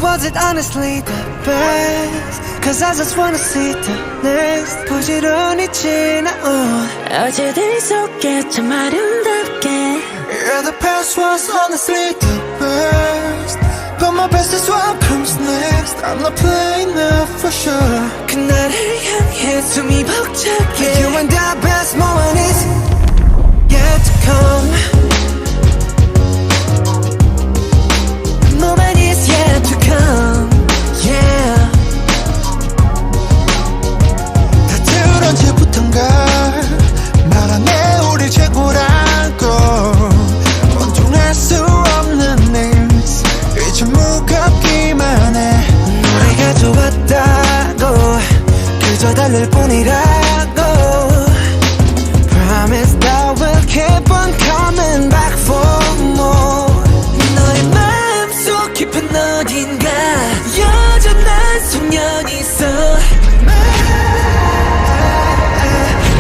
Was it honestly the best? Cause I just wanna see the next. 부지런히 지나온 어제들 속에 참 아름답게. Yeah, the past was honestly the best, but my best is what comes next. I'm not playing now for sure. 그날을 향해 숨이 벅차게. You and the best moment is yet to come. The moment is yet to come. Yeah. 다들 언제부턴가 말하네 우리 최고라고. 원통할 수 없는 news 이제 무겁기만 해. 노래가 좋았다고 그저 달랠 뿐이라고. Promise that we'll keep on coming back for more. 너의 마음속 깊은 어딘가 여전한 소년이 있어.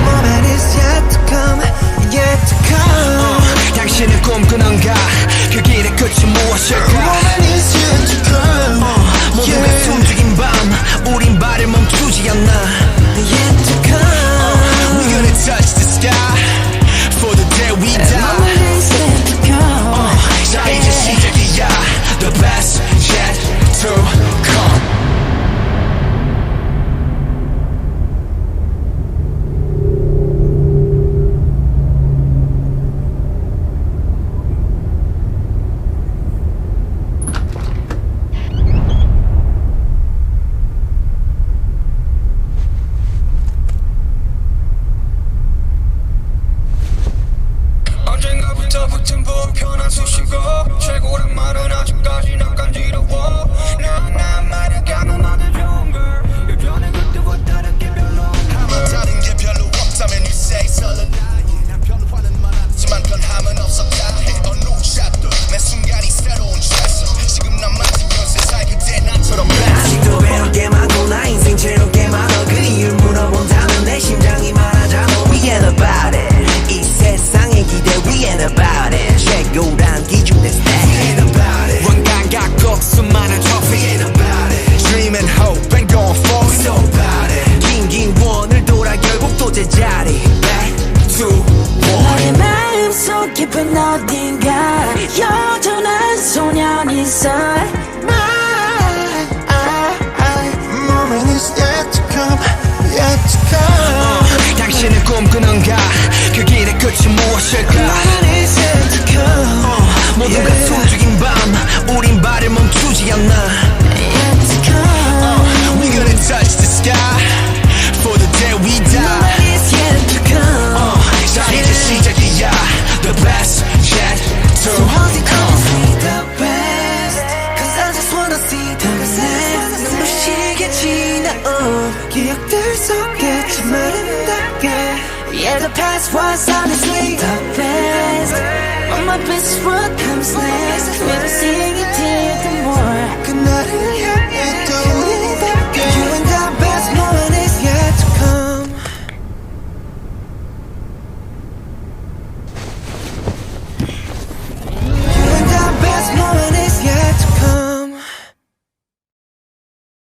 Moment is yet to come, yet to come. 당신은 꿈꾸는가 그 길의 끝이 무엇일까. Moment is yet to come. 모두가 숨죽인 밤 우린 발을 멈추지 않나. Yet to come. We're gonna touch the sky for the day we die. Moment is yet to come. 자 이제 시작이야. The best yet to come. 언젠가부터 붙은 불편한 수식어. 최고란 말은 아직까지 난 간지러워. 난 말해가면 나도 좋은 걸. 예전에 그때와 다르게 별로 다른 게 별로 없다면 you say 설레. 난 변화는 많았지만 변함은 없었다 해. 어느 샷도 매 순간이 새로운 트레스. 지금 난 마치 연세 살 그때 나처럼 아직도 배울 게 많고 나 인생 채울 게 많아. 그 이유를 물어본다면 내 심장이 말하잖아. We ain't about it. 이 세상의 기대 We ain't about it. 최고란 기준의 stay We ain't about it. 원감각 꼭 수많은 trophy We ain't about it. Dream and hope and going for it. So about it. 긴 원을 돌아 결국 또 제자리 Back to 너의 one. 마음속 깊은 어딘가 여전한 소년이 있어. Moment is yet to come, yet to come. 당신은 꿈꾸는가 그 길의 끝이 무엇일까. Moment is yet to come. 모두가 숨죽인 밤 우린 발을 멈추지 않나. Yet to come. We're gonna touch the sky for the day we die. Moment is yet to come. 자 이제 시작이야. The best yet to So how's it come. gonna see the best? Cause I just wanna see the next. 눈부시게 지나온 기억들 속에 참 아름답게. Yeah, the past was honestly the best, But my best is what comes next. We'll sing it till the more.